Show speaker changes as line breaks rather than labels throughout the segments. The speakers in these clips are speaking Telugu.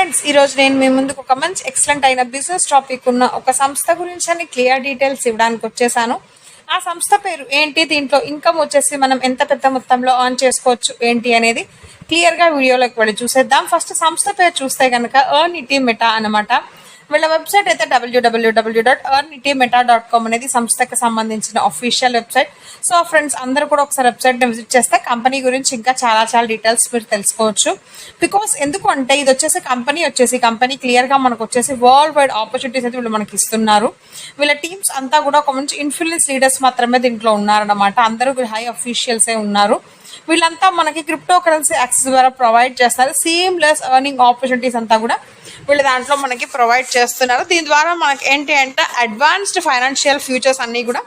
ఫ్రెండ్స్, ఈరోజు నేను మీ ముందుకు ఒక మంచి ఎక్సలెంట్ అయిన బిజినెస్ టాపిక్ ఉన్న ఒక సంస్థ గురించి అని క్లియర్ డీటెయిల్స్ ఇవ్వడానికి వచ్చేసాను. ఆ సంస్థ పేరు ఏంటి, దీంట్లో ఇన్కమ్ వచ్చేసి మనం ఎంత పెద్ద మొత్తంలో ఆన్ చేసుకోవచ్చు ఏంటి అనేది క్లియర్గా వీడియోలోకి వెళ్ళి చూసేద్దాం. ఫస్ట్ సంస్థ పేరు చూస్తే కనుక ఎర్నిటీ మెటా అనమాట. వీళ్ళ వెబ్సైట్ అయితే www.earnitymeta.com అనేది సంస్థకి సంబంధించిన అఫీషియల్ వెబ్సైట్. సో ఫ్రెండ్స్, అందరూ కూడా ఒకసారి వెబ్సైట్ని విజిట్ చేస్తే కంపెనీ గురించి ఇంకా చాలా డీటెయిల్స్ మీరు తెలుసుకోవచ్చు. బికాస్ ఎందుకు అంటే ఇది వచ్చేసి కంపెనీ క్లియర్గా మనకు వచ్చేసి వరల్డ్ వైడ్ ఆపర్చునిటీస్ అయితే వీళ్ళు మనకి ఇస్తున్నారు. వీళ్ళ టీమ్స్ అంతా కూడా ఒక మంచి ఇన్ఫ్లుయెన్స్ లీడర్స్ మాత్రమే దీంట్లో ఉన్నారన్నమాట. అందరూ హై అఫీషియల్సే ఉన్నారు. వీళ్ళంతా మనకి క్రిప్టో కరెన్సీ యాక్సెస్ ద్వారా ప్రొవైడ్ చేస్తారు. సీమ్లెస్ ఎర్నింగ్ ఆపర్చునిటీస్ అంతా కూడా వీళ్ళు దాంట్లో మనకి ప్రొవైడ్ చేస్తున్నారు. దీని ద్వారా మనకి ఏంటి అంటే అడ్వాన్స్డ్ ఫైనాన్షియల్ ఫ్యూచర్స్ అన్నీ కూడా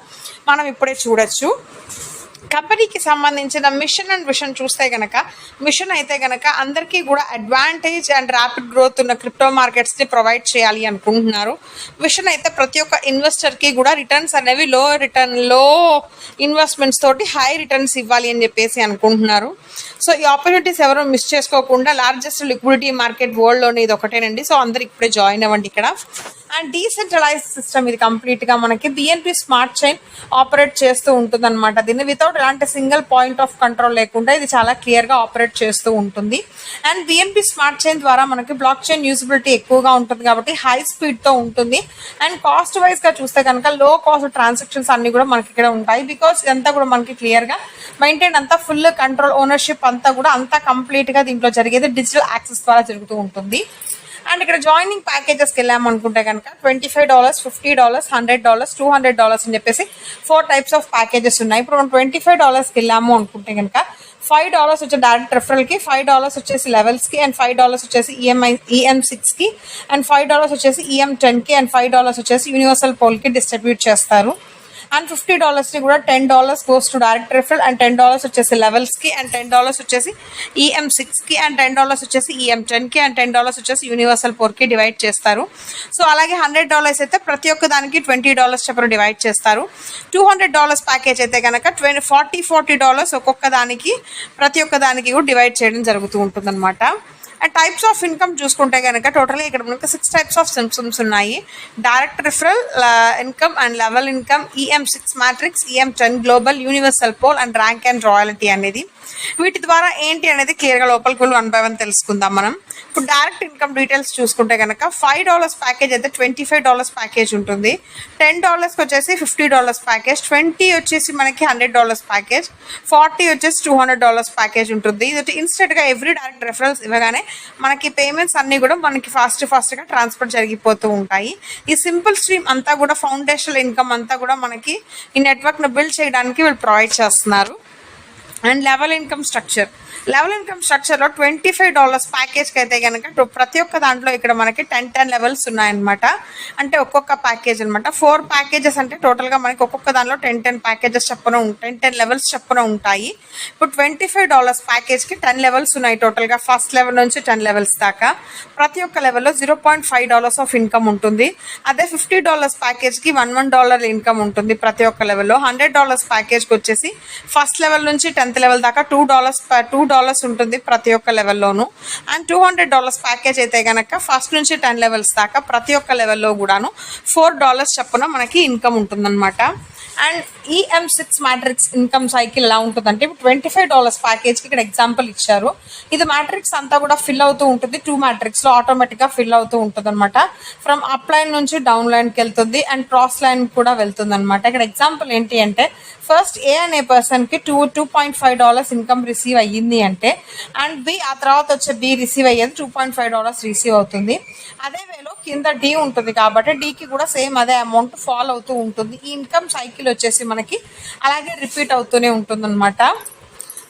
మనం ఇప్పుడే చూడొచ్చు. కంపెనీకి సంబంధించిన మిషన్ అండ్ విషన్ చూస్తే కనుక, మిషన్ అయితే కనుక అందరికీ కూడా అడ్వాంటేజ్ అండ్ ర్యాపిడ్ గ్రోత్ ఉన్న క్రిప్టో మార్కెట్స్ని ప్రొవైడ్ చేయాలి అనుకుంటున్నారు. విషన్ అయితే ప్రతి ఒక్క ఇన్వెస్టర్కి కూడా రిటర్న్స్ అనేవి లో ఇన్వెస్ట్మెంట్స్ తోటి హై రిటర్న్స్ ఇవ్వాలి అని చెప్పేసి అనుకుంటున్నారు. సో ఈ ఆపర్చునిటీస్ ఎవరు మిస్ చేసుకోకుండా, లార్జెస్ట్ లిక్విడిటీ మార్కెట్ వరల్డ్లోనే ఇది ఒకటేనండి. సో అందరు ఇప్పుడే జాయిన్ అవ్వండి ఇక్కడ. అండ్ డీసెంట్రలైజ్ సిస్టమ్ ఇది కంప్లీట్గా మనకి బిఎన్పి స్మార్ట్ చైన్ ఆపరేట్ చేస్తూ ఉంటుంది అనమాట. దీన్ని వితౌట్ ఎలాంటి సింగిల్ పాయింట్ ఆఫ్ కంట్రోల్ లేకుండా ఇది చాలా క్లియర్గా ఆపరేట్ చేస్తూ ఉంటుంది. అండ్ బిఎన్పి స్మార్ట్ చైన్ ద్వారా మనకి బ్లాక్ చైన్ యూజిబిలిటీ ఎక్కువగా ఉంటుంది కాబట్టి హై స్పీడ్తో ఉంటుంది. అండ్ కాస్ట్ వైజ్గా చూస్తే కనుక లో కాస్ట్ ట్రాన్సాక్షన్స్ అన్ని కూడా మనకి ఇక్కడ ఉంటాయి. బికాస్ ఇదంతా కూడా మనకి క్లియర్గా మెయింటైన్ అంతా ఫుల్ కంట్రోల్ ఓనర్షిప్ అంతా కూడా అంతా కంప్లీట్గా దీంట్లో జరిగేది డిజిటల్ యాక్సెస్ ద్వారా జరుగుతూ ఉంటుంది. అండ్ ఇక్కడ జాయినింగ్ ప్యాకేజెస్కి వెళ్ళాము అనుకుంటే కనుక $25, $50, $100, $200 అని చెప్పేసి 4 types ఆఫ్ ప్యాకేజెస్ ఉన్నాయి. ఇప్పుడు మనం $25కి వెళ్ళాము అనుకుంటే కనుక $5 వచ్చే డైరెక్ట్ రెఫరల్కి, $5 వచ్చేసి లెవెల్స్కి, అండ్ $5 వచ్చేసి EM6కి, అండ్ $5 వచ్చేసి EM10కి, అండ్ $5 వచ్చేసి యూనివర్సల్ పోల్కి డిస్ట్రిబ్యూట్ చేస్తారు. అండ్ $50 కూడా $10 goes to direct referral, and $10 వచ్చేసి లెవెల్స్కి, అండ్ $10 వచ్చేసి EM6కి, అండ్ $10 వచ్చేసి EM10కి, అండ్ $10 వచ్చేసి యూనివర్సల్ పోర్కి డివైడ్ చేస్తారు. సో అలాగే $100 అయితే ప్రతి ఒక్క దానికి $20 చొప్పున డివైడ్ చేస్తారు. $200 ప్యాకేజ్ అయితే కనుక $40 ఒక్కొక్క దానికి ప్రతి ఒక్క దానికి కూడా డివైడ్ చేయడం జరుగుతూ ఉంటుంది అనమాట. అండ్ టైప్స్ ఆఫ్ ఇన్కమ్ చూసుకుంటే కనుక టోటల్గా ఇక్కడ మనకు 6 types ఆఫ్ సిమ్సమ్స్ ఉన్నాయి. Direct referral income and level income, EM6 matrix, EM10 global, universal pool, and rank and royalty అనేది. వీటి ద్వారా ఏంటి అనేది క్లియర్గా లోపలికి వెళ్ళి 1 by 1 తెలుసుకుందాం మనం. ఇప్పుడు డైరెక్ట్ ఇన్కమ్ డీటెయిల్స్ చూసుకుంటే కనుక $5 ప్యాకేజ్ అయితే $25 ప్యాకేజ్ ఉంటుంది. $10 వచ్చేసి $50 ప్యాకేజ్, $20 వచ్చేసి మనకి $100 ప్యాకేజ్, $40 వచ్చేసి $200 ప్యాకేజ్ ఉంటుంది. ఇది ఇన్స్టెంట్గా ఎవ్రీ డైరెక్ట్ రెఫరల్స్ ఇవ్వగానే మనకి పేమెంట్స్ అన్నీ కూడా మనకి ఫాస్ట్గా ట్రాన్స్ఫర్ జరిగిపోతూ ఉంటాయి. ఈ సింపుల్ స్ట్రీమ్ అంతా కూడా ఫౌండేషనల్ ఇన్కమ్ అంతా కూడా మనకి ఈ నెట్వర్క్ను బిల్డ్ చేయడానికి వీళ్ళు ప్రొవైడ్ చేస్తున్నారు. అండ్ లెవెల్ ఇన్కమ్ స్ట్రక్చర్లో $25 ప్యాకేజ్కి అయితే కనుక ప్రతి ఒక్క దాంట్లో ఇక్కడ మనకి 10 లెవెల్స్ ఉన్నాయన్నమాట. అంటే ఒక్కొక్క ప్యాకేజ్ అనమాట. 4 ప్యాకేజెస్ అంటే టోటల్గా మనకి ఒక్కొక్క దానిలో 10 ప్యాకేజెస్ చొప్పున ఉంటాయి, 10 లెవెల్స్ చొప్పున ఉంటాయి. ఇప్పుడు $25 ప్యాకేజ్కి 10 లెవెల్స్ ఉన్నాయి టోటల్గా. ఫస్ట్ లెవెల్ నుంచి 10 లెవెల్స్ దాకా ప్రతి ఒక్క లెవెల్లో $0.5 ఆఫ్ ఇన్కమ్ ఉంటుంది. అదే $50 ప్యాకేజ్కి $1 ఇన్కమ్ ఉంటుంది ప్రతి ఒక్క లెవెల్లో. $100 ప్యాకేజ్కి వచ్చేసి ఫస్ట్ లెవెల్ నుంచి 10th లెవెల్ దాకా $2 ఉంటుంది ప్రతి ఒక్క లెవెల్లోనూ. అండ్ $200 ప్యాకేజ్ అయితే కనుక ఫస్ట్ నుంచి 10 లెవెల్స్ దాకా ప్రతి ఒక్క లెవెల్లో కూడాను $4 చొప్పున మనకి ఇన్కమ్ ఉంటుందన్నమాట. And EM6 matrix income cycle ఎలా ఉంటుందంటే, ఇప్పుడు $25 ప్యాకేజ్కి ఇక్కడ ఎగ్జాంపుల్ ఇచ్చారు. ఇది మ్యాట్రిక్స్ అంతా కూడా ఫిల్ అవుతూ ఉంటుంది. 2 మ్యాట్రిక్స్లో ఆటోమేటిక్గా ఫిల్ అవుతూ ఉంటుంది అనమాట. ఫ్రమ్ అప్ లైన్ నుంచి డౌన్ లైన్కి వెళ్తుంది, అండ్ క్రాస్ లైన్ కూడా వెళ్తుంది అనమాట. ఇక్కడ ఎగ్జాంపుల్ ఏంటి అంటే, ఫస్ట్ A అనే పర్సన్కి $2.5 ఇన్కమ్ రిసీవ్ అయ్యింది అంటే, అండ్ B ఆ తర్వాత వచ్చే B రిసీవ్ అయ్యేది $2.5 రిసీవ్ అవుతుంది. అదే వేలో కింద D ఉంటుంది కాబట్టి Dకి కూడా సేమ్ అదే అమౌంట్ ఫాల్ అవుతూ ఉంటుంది. ఈ ఇన్కమ్ సైకిల్ వచ్చేసి మనకి అలాగే రిపీట్ అవుతూనే ఉంటుంది అనమాట.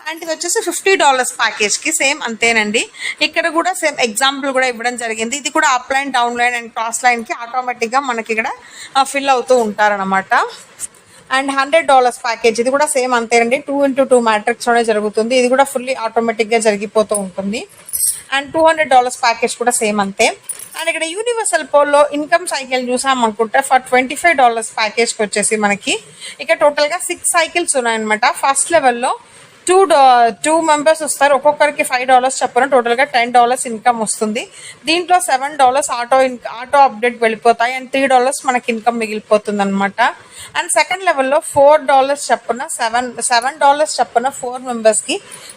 అండ్ ఇది వచ్చేసి $50 ప్యాకేజ్కి సేమ్ అంతేనండి. ఇక్కడ కూడా సేమ్ ఎగ్జాంపుల్ కూడా ఇవ్వడం జరిగింది. ఇది కూడా up line, down line, and cross లైన్కి ఆటోమేటిక్గా మనకి ఇక్కడ ఫిల్ అవుతూ ఉంటారనమాట. అండ్ $100 ప్యాకేజ్ ఇది కూడా సేమ్ అంతేనండి. 2x2 మ్యాట్రిక్స్లోనే జరుగుతుంది. ఇది కూడా ఫుల్లీ ఆటోమేటిక్గా జరిగిపోతూ ఉంటుంది. అండ్ $200 ప్యాకేజ్ కూడా సేమ్ అంతే. అండ్ ఇక్కడ యూనివర్సల్ పోల్లో ఇన్కమ్ సైకిల్ చూసామనుకుంటే ఫర్ $25 ప్యాకేజ్కి వచ్చేసి మనకి ఇక్కడ టోటల్గా 6 సైకిల్స్ ఉన్నాయన్నమాట. ఫస్ట్ లెవెల్లో టూ మెంబర్స్ వస్తారు, ఒక్కొక్కరికి $5 చొప్పున టోటల్గా $10 ఇన్కమ్ వస్తుంది. దీంట్లో $7 ఆటో అప్డేట్ వెళ్ళిపోతాయి అండ్ $3 మనకి ఇన్కమ్ మిగిలిపోతుంది అనమాట. అండ్ సెకండ్ లెవెల్లో $4 చొప్పున $7 చొప్పున 4 మెంబర్స్కి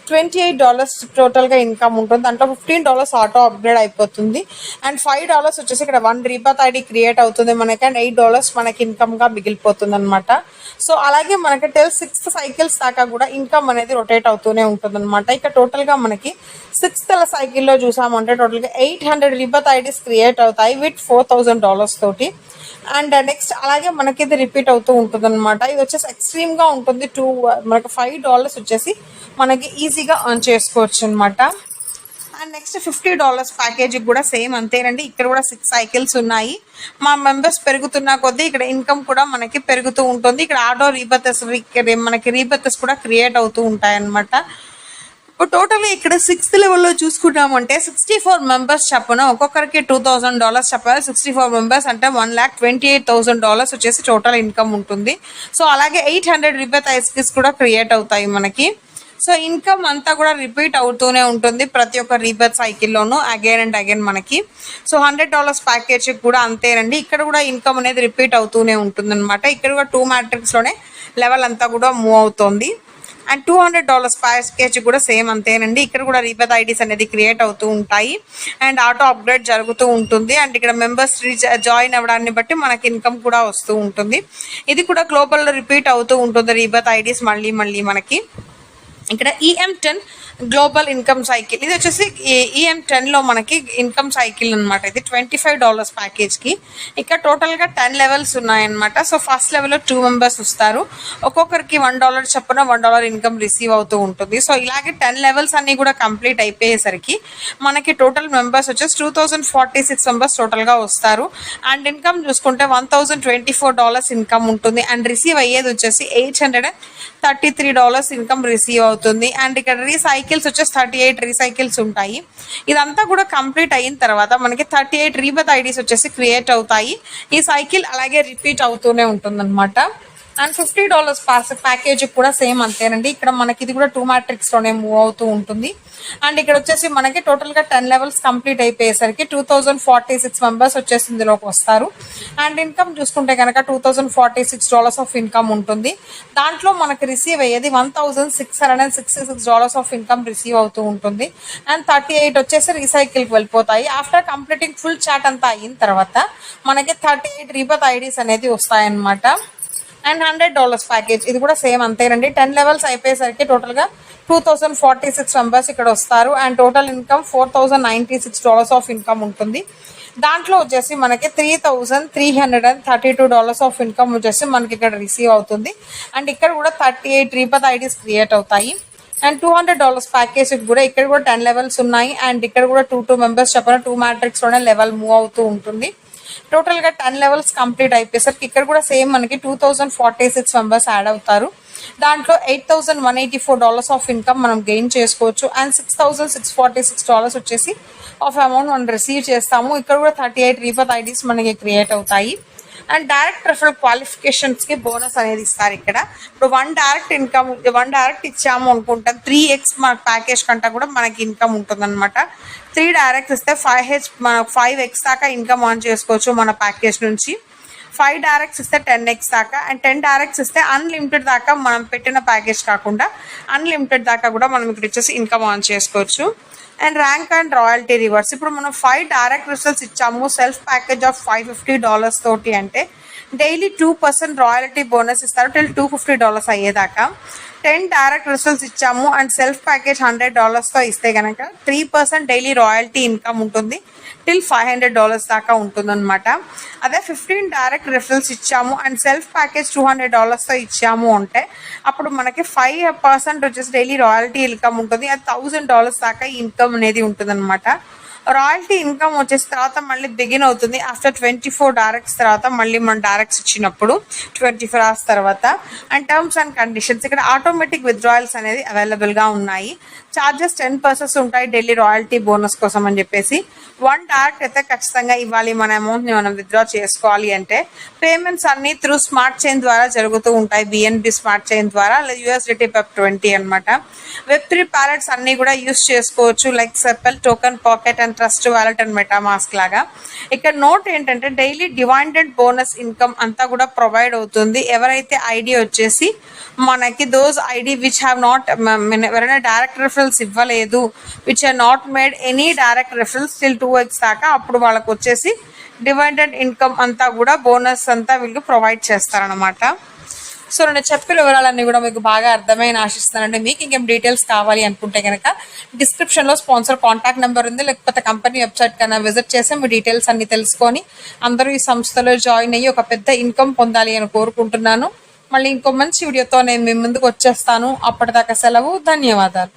$28 టోటల్గా ఇన్కమ్ ఉంటుంది. దాంట్లో $15 ఆటో అప్గ్రేడ్ అయిపోతుంది అండ్ $5 వచ్చేసి ఇక్కడ 1 రీబాత్ ఐడి క్రియేట్ అవుతుంది మనకి అండ్ $8 మనకి ఇన్కమ్గా మిగిలిపోతుంది అనమాట. సో అలాగే మనకి 6th సైకిల్స్ దాకా కూడా ఇన్కమ్ అనేది రొటేట్ అవుతూనే ఉంటుంది అనమాట. ఇక టోటల్గా మనకి 6th సైకిల్లో చూసామంటే టోటల్గా 800 రీబాత్ ఐడీస్ క్రియేట్ అవుతాయి విత్ $4,000 తోటి. అండ్ నెక్స్ట్ అలాగే మనకి ఇది రిపీట్ అవుతూ ఉంటుంది అనమాట. ఇది వచ్చేసి ఎక్స్ట్రీమ్గా ఉంటుంది. మనకి $5 వచ్చేసి మనకి ఈజీగా అర్న్ చేసుకోవచ్చు అనమాట. అండ్ నెక్స్ట్ $50 ప్యాకేజీకి కూడా సేమ్ అంతేనండి. ఇక్కడ కూడా 6 సైకిల్స్ ఉన్నాయి. మా మెంబర్స్ పెరుగుతున్న కొద్దీ ఇక్కడ ఇన్కమ్ కూడా మనకి పెరుగుతూ ఉంటుంది. ఇక్కడ ఆటో మనకి రీబర్తెస్ కూడా క్రియేట్ అవుతూ ఉంటాయి అనమాట. ఇప్పుడు టోటల్గా ఇక్కడ 6th లెవెల్లో చూసుకున్నామంటే 64 మెంబర్స్ చప్పున ఒక్కొక్కరికి $2,000 చెప్పాలి. 64 మెంబర్స్ అంటే $1,28,000 వచ్చేసి టోటల్ ఇన్కమ్ ఉంటుంది. సో అలాగే 800 రీబర్త్ ఐస్కిస్ కూడా క్రియేట్ అవుతాయి మనకి. సో ఇన్కమ్ అంతా కూడా రిపీట్ అవుతూనే ఉంటుంది ప్రతి ఒక్క రీబర్త్ సైకిల్లోనూ అగైన్ అండ్ అగైన్ మనకి. సో $100 ప్యాకేజ్ కూడా అంతేనండి. ఇక్కడ కూడా ఇన్కమ్ అనేది రిపీట్ అవుతూనే ఉంటుంది అనమాట. ఇక్కడ కూడా 2 మ్యాట్రిక్స్లోనే లెవెల్ అంతా కూడా మూవ్ అవుతుంది. అండ్ $200 ప్యాకేజ్ కూడా సేమ్ అంతేనండి. ఇక్కడ కూడా రీబర్త్ ఐడీస్ అనేది క్రియేట్ అవుతూ ఉంటాయి అండ్ ఆటో అప్గ్రేడ్ జరుగుతూ ఉంటుంది. అండ్ ఇక్కడ మెంబర్స్ జాయిన్ అవ్వడాన్ని బట్టి మనకి ఇన్కమ్ కూడా వస్తూ ఉంటుంది. ఇది కూడా గ్లోబల్లో రిపీట్ అవుతూ ఉంటుంది రీబర్త్ ఐడీస్ మళ్ళీ మనకి. ఇక్కడ EM10 గ్లోబల్ ఇన్కమ్ సైకిల్, ఇది వచ్చేసి EM10లో మనకి ఇన్కమ్ సైకిల్ అనమాట. ఇది $25 ప్యాకేజ్కి. ఇక్కడ టోటల్గా 10 లెవెల్స్ ఉన్నాయన్నమాట. సో ఫస్ట్ లెవెల్లో 2 మెంబర్స్ వస్తారు, ఒక్కొక్కరికి $1 చొప్పున $1 ఇన్కమ్ రిసీవ్ అవుతూ ఉంటుంది. సో ఇలాగే 10 లెవెల్స్ అన్నీ కూడా కంప్లీట్ అయిపోయేసరికి మనకి టోటల్ మెంబర్స్ వచ్చేసి 2046 మెంబర్స్ టోటల్గా వస్తారు. అండ్ ఇన్కమ్ చూసుకుంటే $1,024 ఇన్కమ్ ఉంటుంది అండ్ రిసీవ్ అయ్యేది వచ్చేసి $833 ఇన్కమ్ రిసీవ్ అవుతుంది. అండ్ ఇక్కడ రీసైకిల్స్ వచ్చేసి 38 రీసైకిల్స్ ఉంటాయి. ఇదంతా కూడా కంప్లీట్ అయిన తర్వాత మనకి 38 రీబర్త్ ఐడీస్ వచ్చేసి క్రియేట్ అవుతాయి. ఈ సైకిల్ అలాగే రిపీట్ అవుతూనే ఉంటుంది అనమాట. అండ్ $50 ప్యాకేజ్ కూడా సేమ్ అంతేనండి. ఇక్కడ మనకి ఇది కూడా 2 మ్యాట్రిక్స్లోనే మూవ్ అవుతూ ఉంటుంది. అండ్ ఇక్కడ వచ్చేసి మనకి టోటల్గా 10 లెవెల్స్ కంప్లీట్ అయిపోయేసరికి 2046 మెంబర్స్ వచ్చేసి ఇందులోకి వస్తారు. అండ్ ఇన్కమ్ చూసుకుంటే కనుక $2,046 ఆఫ్ ఇన్కమ్ ఉంటుంది. దాంట్లో మనకి రిసీవ్ అయ్యేది $1,666 ఆఫ్ ఇన్కమ్ రిసీవ్ అవుతూ ఉంటుంది. అండ్ 38 వచ్చేసి రీసైకిల్కి వెళ్ళిపోతాయి. ఆఫ్టర్ కంప్లీటింగ్ ఫుల్ చాట్ అంతా అయిన తర్వాత మనకి 38 రీబర్త్ ఐడీస్ అనేది వస్తాయన్నమాట. అండ్ $100 ప్యాకేజ్, ఇది కూడా సేమ్ అంతేనండి. 10 లెవెల్స్ అయిపోయేసరికి టోటల్గా 2046 మెంబర్స్ ఇక్కడ వస్తారు. And total income $4,096 of income ఉంటుంది. దాంట్లో వచ్చేసి మనకి $3,332 ఆఫ్ ఇన్కమ్ వచ్చేసి మనకి ఇక్కడ రిసీవ్ అవుతుంది. అండ్ ఇక్కడ కూడా 38 రీబర్త్ ఐడీస్ క్రియేట్ అవుతాయి. అండ్ $200 ప్యాకేజ్ కూడా ఇక్కడ కూడా 10 లెవెల్స్ ఉన్నాయి. అండ్ ఇక్కడ కూడా 2 మెంబర్స్ చెప్పిన 2 మ్యాట్రిక్స్లోనే లెవెల్ మూవ్ అవుతూ ఉంటుంది. టోటల్గా 10 లెవెల్స్ కంప్లీట్ అయిపోయేసరికి ఇక్కడ కూడా సేమ్ మనకి 2046 మెంబర్స్ యాడ్ అవుతారు. దాంట్లో $8,184 ఆఫ్ ఇన్కమ్ మనం గెయిన్ చేసుకోవచ్చు. అండ్ $6,646 వచ్చేసి ఆఫ్ అమౌంట్ మనం రిసీవ్ చేస్తాము. ఇక్కడ కూడా 38 రీబర్త్ ఐడీస్ మనకి క్రియేట్ అవుతాయి. అండ్ డైరెక్ట్ రెఫరల్ క్వాలిఫికేషన్స్కి బోనస్ అనేది ఇస్తారు. ఇక్కడ ఇప్పుడు 1 డైరెక్ట్ ఇచ్చాము అనుకుంటాం 3x మన ప్యాకేజ్ కంటే కూడా మనకి ఇన్కమ్ ఉంటుందన్నమాట. 3 డైరెక్ట్ ఇస్తే 5x దాకా ఇన్కమ్ ఆన్ చేసుకోవచ్చు మన ప్యాకేజ్ నుంచి. 5 డైరెక్ట్స్ ఇస్తే 10x దాకా. అండ్ 10 డైరెక్ట్స్ ఇస్తే అన్లిమిటెడ్ దాకా మనం పెట్టిన ప్యాకేజ్ కాకుండా అన్లిమిటెడ్ దాకా కూడా మనం ఇక్కడ వచ్చేసి ఇన్కమ్ ఆన్ చేసుకోవచ్చు. And rank and royalty rewards, ఇప్పుడు మనం 5 డైరెక్ట్ రిజల్ట్స్ ఇచ్చాము సెల్ఫ్ ప్యాకేజ్ ఆఫ్ $550 తోటి అంటే డైలీ 2% రాయల్టీ బోనస్ ఇస్తారు టిల్ $250 అయ్యేదాకా. 10 డైరెక్ట్ రిజల్ట్స్ ఇచ్చాము అండ్ సెల్ఫ్ ప్యాకేజ్ $100తో ఇస్తే కనుక 3% డైలీ రాయల్టీ ఇన్కమ్ ఉంటుంది టిల్ $500 దాకా ఉంటుందన్నమాట. అదే 15 డైరెక్ట్ రిఫరల్స్ ఇచ్చాము అండ్ సెల్ఫ్ ప్యాకేజ్ $200తో ఇచ్చాము అంటే అప్పుడు మనకి 5% వచ్చేసి డైలీ రాయల్టీ ఇన్కమ్ ఉంటుంది. అది $1,000 దాకా ఇన్కమ్ అనేది ఉంటుందన్నమాట. రాయల్టీ ఇన్కమ్ వచ్చేసి తర్వాత మళ్ళీ బిగిన్ అవుతుంది ఆఫ్టర్ 24 డైరెక్ట్స్ తర్వాత, మళ్ళీ మనం డైరెక్ట్స్ ఇచ్చినప్పుడు 24 అవర్స్ తర్వాత. అండ్ టర్మ్స్ అండ్ కండిషన్స్ ఇక్కడ ఆటోమేటిక్ విత్డ్రాయల్స్ అనేది అవైలబుల్గా ఉన్నాయి. చార్జెస్ 10% ఉంటాయి ఢిల్లీ రాయల్టీ బోనస్ కోసం అని చెప్పేసి. 1 డైరెక్ట్ అయితే ఖచ్చితంగా ఇవ్వాలి మన అమౌంట్ని మనం విత్డ్రా చేసుకోవాలి అంటే. పేమెంట్స్ అన్ని త్రూ స్మార్ట్ చైన్ ద్వారా జరుగుతూ ఉంటాయి, బిఎన్బి స్మార్ట్ చైన్ ద్వారా, యూఎస్డిటీ PEP20 అనమాట. Web3 ప్యాలెట్స్ అన్ని కూడా యూస్ చేసుకోవచ్చు, like SafePal, token pocket and trust wallet and MetaMask లాగా. ఇక్కడ నోట్ ఏంటంటే డైలీ డివైడెడ్ బోనస్ ఇన్కమ్ అంతా కూడా ప్రొవైడ్ అవుతుంది. ఎవరైతే ఐడి వచ్చేసి మనకి those ID which have not, ఎవరైనా డైరెక్ట్ రిఫరల్స్ ఇవ్వలేదు, which have not made any direct referrals till 2x దాకా, అప్పుడు వాళ్ళకి వచ్చేసి డివైడెడ్ ఇన్కమ్ అంతా కూడా బోనస్ అంతా వీళ్ళు ప్రొవైడ్ చేస్తారనమాట. సో నేను చెప్పిన వివరాలన్నీ కూడా మీకు బాగా అర్థమైన ఆశిస్తానండి. మీకు ఇంకేం డీటెయిల్స్ కావాలి అనుకుంటే కనుక డిస్క్రిప్షన్లో స్పాన్సర్ కాంటాక్ట్ నెంబర్ ఉంది, లేకపోతే కంపెనీ వెబ్సైట్ కన్నా విజిట్ చేసి మీ డీటెయిల్స్ అన్ని తెలుసుకొని అందరూ ఈ సంస్థలో జాయిన్ అయ్యి ఒక పెద్ద ఇన్కమ్ పొందాలి అని కోరుకుంటున్నాను. మళ్ళీ ఇంకో మంచి వీడియోతో నేను మీ ముందుకు వచ్చేస్తాను. అప్పటిదాకా సెలవు, ధన్యవాదాలు.